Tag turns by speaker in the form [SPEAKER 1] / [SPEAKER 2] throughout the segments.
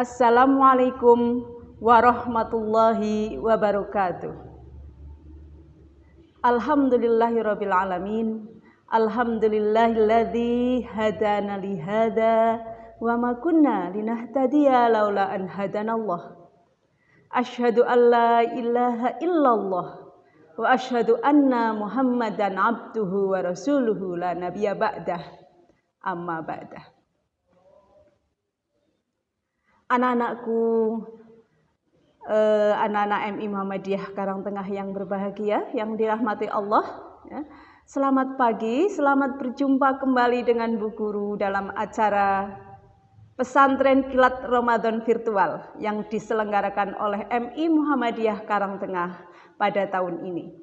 [SPEAKER 1] Assalamualaikum warahmatullahi wabarakatuh. Alhamdulillahirabbil alamin. Alhamdulillahilladzi hadana li hada wa ma kunna linahtadiya laula an hadanallah. Asyhadu an la ilaha illallah wa asyhadu anna Muhammadan abduhu wa rasuluhu la nabiyya ba'dah. Amma ba'dah. Anak-anakku, anak-anak MI Muhammadiyah Karangtengah yang berbahagia, yang dirahmati Allah, ya. Selamat pagi, selamat berjumpa kembali dengan Bu Guru dalam acara Pesantren Kilat Ramadan Virtual yang diselenggarakan oleh MI Muhammadiyah Karangtengah pada tahun ini.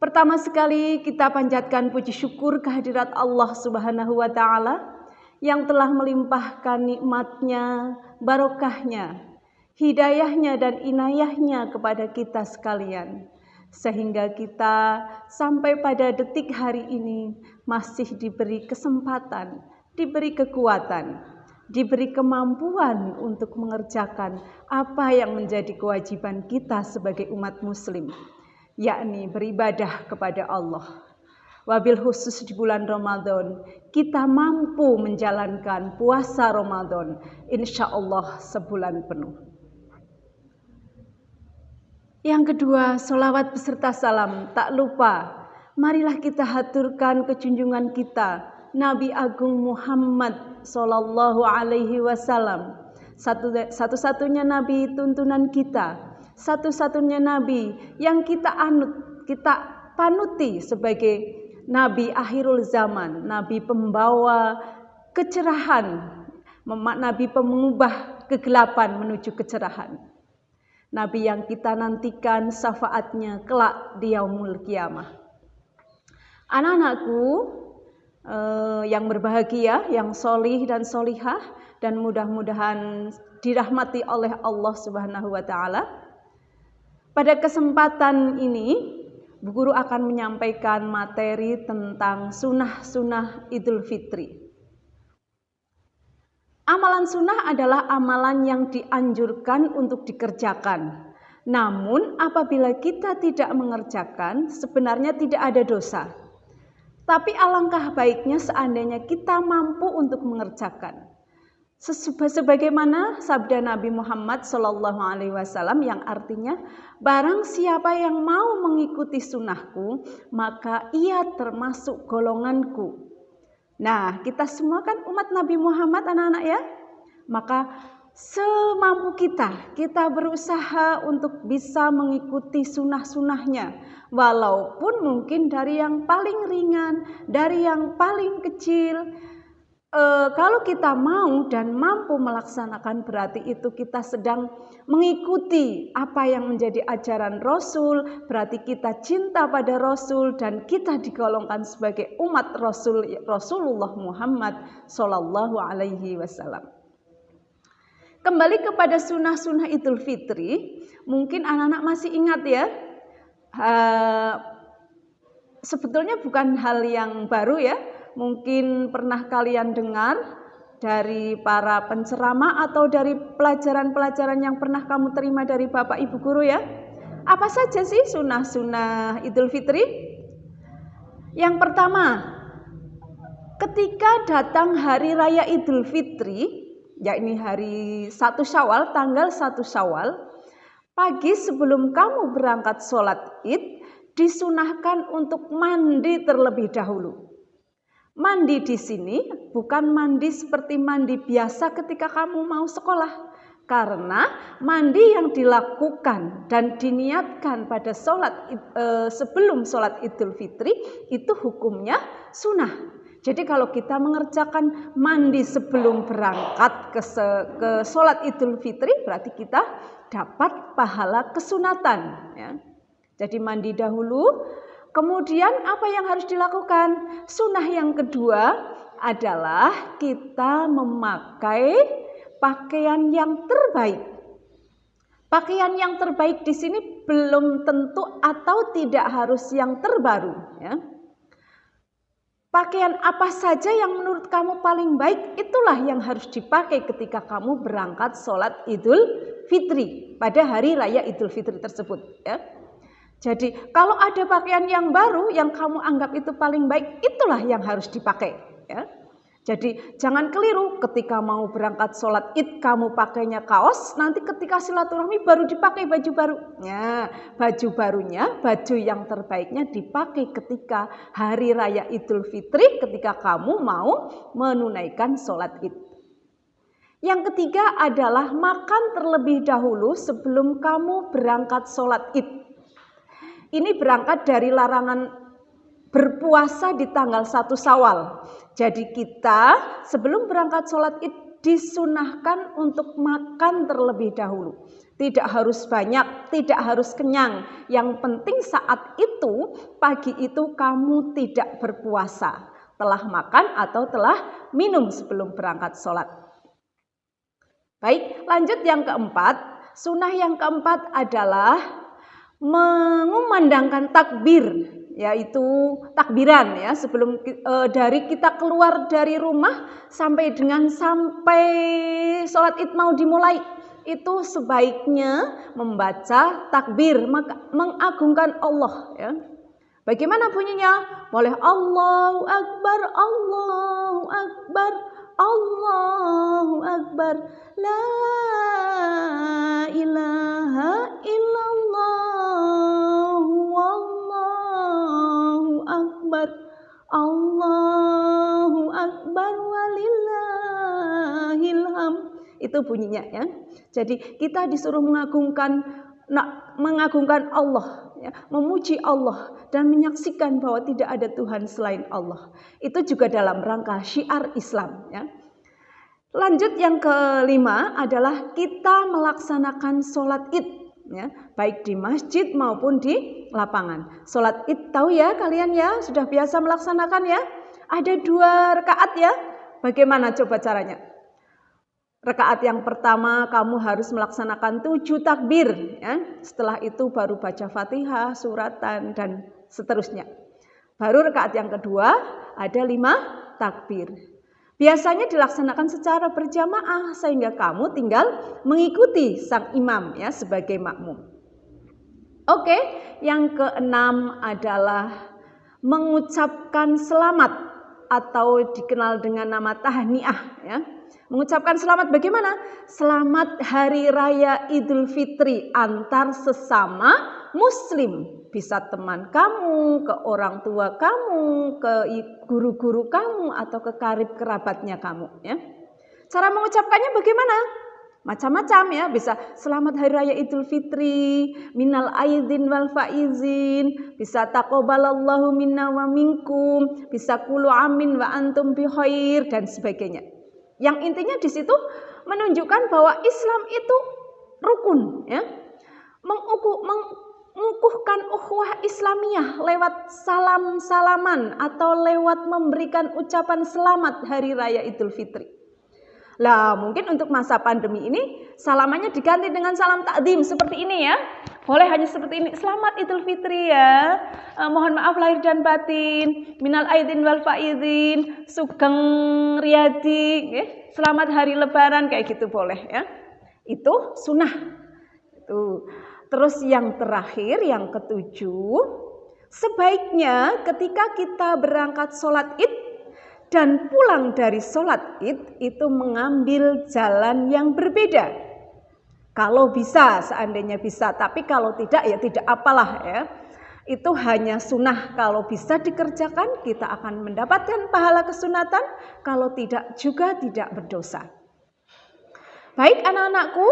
[SPEAKER 1] Pertama sekali kita panjatkan puji syukur kehadirat Allah Subhanahu wa Ta'ala yang telah melimpahkan nikmatnya, barokahnya, hidayahnya dan inayahnya kepada kita sekalian. Sehingga kita sampai pada detik hari ini masih diberi kesempatan, diberi kekuatan, diberi kemampuan untuk mengerjakan apa yang menjadi kewajiban kita sebagai umat muslim, yakni beribadah kepada Allah. Wabil khusus di bulan Ramadan, kita mampu menjalankan puasa Ramadan, insya Allah sebulan penuh. Yang kedua, sholawat beserta salam, tak lupa, marilah kita haturkan kejunjungan kita, Nabi Agung Muhammad Sallallahu Alaihi Wasallam, satu-satunya Nabi tuntunan kita, satu-satunya Nabi yang kita anut, kita panuti sebagai Nabi akhirul zaman, Nabi pembawa kecerahan, Nabi pengubah kegelapan menuju kecerahan. Nabi yang kita nantikan syafaatnya kelak di yaumul kiamah. Anak-anakku yang berbahagia, yang solih dan solihah, dan mudah-mudahan dirahmati oleh Allah Subhanahu wa Ta'ala. Pada kesempatan ini Bu Guru akan menyampaikan materi tentang sunnah-sunnah Idul Fitri. Amalan sunnah adalah amalan yang dianjurkan untuk dikerjakan. Namun apabila kita tidak mengerjakan, sebenarnya tidak ada dosa. Tapi alangkah baiknya seandainya kita mampu untuk mengerjakan. Sebagaimana sabda Nabi Muhammad SAW yang artinya, barang siapa yang mau mengikuti sunnahku, maka ia termasuk golonganku. Nah, kita semua kan umat Nabi Muhammad, anak-anak ya. Maka semampu kita berusaha untuk bisa mengikuti sunnah-sunnahnya. Walaupun mungkin dari yang paling ringan, dari yang paling kecil. Kalau kita mau dan mampu melaksanakan, berarti itu kita sedang mengikuti apa yang menjadi ajaran Rasul, berarti kita cinta pada Rasul dan kita digolongkan sebagai umat Rasulullah Muhammad Sallallahu Alaihi Wasallam. Kembali kepada sunnah-sunnah Idul Fitri, mungkin anak-anak masih ingat ya, sebetulnya bukan hal yang baru ya. Mungkin pernah kalian dengar dari para penceramah atau dari pelajaran-pelajaran yang pernah kamu terima dari Bapak Ibu Guru ya. Apa saja sih sunnah-sunnah Idul Fitri? Yang pertama, ketika datang hari raya Idul Fitri, yakni hari 1 Syawal, tanggal 1 Syawal, pagi sebelum kamu berangkat sholat Id, disunahkan untuk mandi terlebih dahulu. Mandi di sini bukan mandi seperti mandi biasa ketika kamu mau sekolah. Karena mandi yang dilakukan dan diniatkan pada sebelum sholat Idul Fitri itu hukumnya sunnah. Jadi kalau kita mengerjakan mandi sebelum berangkat ke sholat Idul Fitri, berarti kita dapat pahala kesunatan. Ya. Jadi mandi dahulu. Kemudian apa yang harus dilakukan? Sunnah yang kedua adalah kita memakai pakaian yang terbaik. Pakaian yang terbaik di sini belum tentu atau tidak harus yang terbaru. Ya. Pakaian apa saja yang menurut kamu paling baik, itulah yang harus dipakai ketika kamu berangkat sholat Idul Fitri pada hari raya Idul Fitri tersebut. Ya. Jadi kalau ada pakaian yang baru yang kamu anggap itu paling baik, itulah yang harus dipakai. Ya. Jadi jangan keliru ketika mau berangkat sholat id kamu pakainya kaos, nanti ketika silaturahmi baru dipakai baju baru. Ya, baju barunya, baju yang terbaiknya dipakai ketika hari raya Idul Fitri, ketika kamu mau menunaikan sholat id. Yang ketiga adalah makan terlebih dahulu sebelum kamu berangkat sholat id. Ini berangkat dari larangan berpuasa di tanggal 1 Syawal. Jadi kita sebelum berangkat sholat id disunahkan untuk makan terlebih dahulu. Tidak harus banyak, tidak harus kenyang. Yang penting saat itu, pagi itu kamu tidak berpuasa. Telah makan atau telah minum sebelum berangkat sholat. Baik, lanjut yang keempat. Sunnah yang keempat adalah mengumandangkan takbir, yaitu takbiran ya sebelum dari kita keluar dari rumah sampai sholat id mau dimulai, itu sebaiknya membaca takbir, mengagungkan Allah ya. Bagaimana bunyinya? Boleh Allahu Akbar, Allahu Akbar, Allahu Akbar, la ilaha illallah, wallahu akbar, Allahu Akbar, walillahil hamd. Itu bunyinya ya. Jadi kita disuruh mengagungkan Allah ya, memuji Allah dan menyaksikan bahwa tidak ada Tuhan selain Allah. Itu juga dalam rangka syiar Islam ya. Lanjut yang kelima adalah kita melaksanakan sholat id ya, baik di masjid maupun di lapangan. Sholat id tahu ya kalian ya, sudah biasa melaksanakan ya. Ada 2 rakaat ya. Bagaimana coba caranya? Rakaat yang pertama kamu harus melaksanakan 7 takbir ya. Setelah itu baru baca Fatihah, suratan dan seterusnya. Baru rakaat yang kedua ada 5 takbir. Biasanya dilaksanakan secara berjamaah sehingga kamu tinggal mengikuti sang imam ya sebagai makmum. Oke, yang keenam adalah mengucapkan selamat atau dikenal dengan nama tahniah ya. Mengucapkan selamat bagaimana? Selamat Hari Raya Idul Fitri antar sesama muslim. Bisa teman kamu, ke orang tua kamu, ke guru-guru kamu, atau ke karib kerabatnya kamu ya. Cara mengucapkannya bagaimana? Macam-macam ya, bisa selamat Hari Raya Idul Fitri, minal aidin wal faizin, bisa taqabbalallahu minna wa minkum, bisa kullu amin wa antum bi khair dan sebagainya. Yang intinya di situ menunjukkan bahwa Islam itu rukun ya. Mengukuhkan ukhuwah Islamiyah lewat salam-salaman atau lewat memberikan ucapan selamat Hari Raya Idul Fitri. Lah mungkin untuk masa pandemi ini salamannya diganti dengan salam takdim seperti ini ya. Boleh hanya seperti ini. Selamat Idul Fitri ya. Mohon maaf lahir dan batin. Minal aidin wal faizin. Sugeng riyadi. Selamat hari lebaran kayak gitu boleh ya. Itu sunnah. Itu. Terus yang terakhir, yang ketujuh, sebaiknya ketika kita berangkat sholat id dan pulang dari sholat id itu mengambil jalan yang berbeda. Kalau bisa, seandainya bisa, tapi kalau tidak ya tidak apalah ya. Itu hanya sunnah, kalau bisa dikerjakan kita akan mendapatkan pahala kesunatan, kalau tidak juga tidak berdosa. Baik anak-anakku,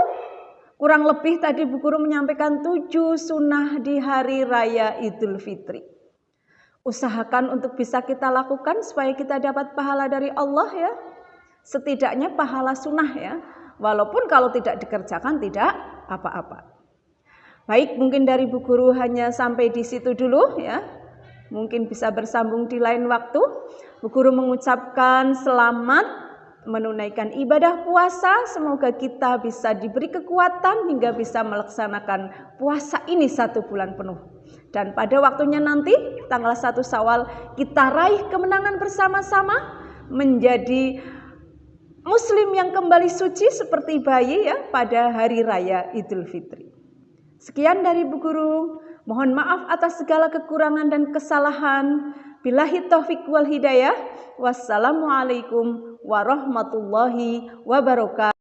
[SPEAKER 1] kurang lebih tadi Bu Guru menyampaikan 7 sunnah di hari raya Idul Fitri. Usahakan untuk bisa kita lakukan supaya kita dapat pahala dari Allah ya. Setidaknya pahala sunnah ya. Walaupun kalau tidak dikerjakan tidak apa-apa. Baik, mungkin dari Bu Guru hanya sampai di situ dulu ya. Mungkin bisa bersambung di lain waktu. Bu Guru mengucapkan selamat menunaikan ibadah puasa, semoga kita bisa diberi kekuatan hingga bisa melaksanakan puasa ini 1 bulan penuh. Dan pada waktunya nanti tanggal 1 Syawal kita raih kemenangan bersama-sama menjadi muslim yang kembali suci seperti bayi ya pada hari raya Idul Fitri. Sekian dari Bu Guru, mohon maaf atas segala kekurangan dan kesalahan. Billahi taufiq wal hidayah. Wassalamualaikum warahmatullahi wabarakatuh.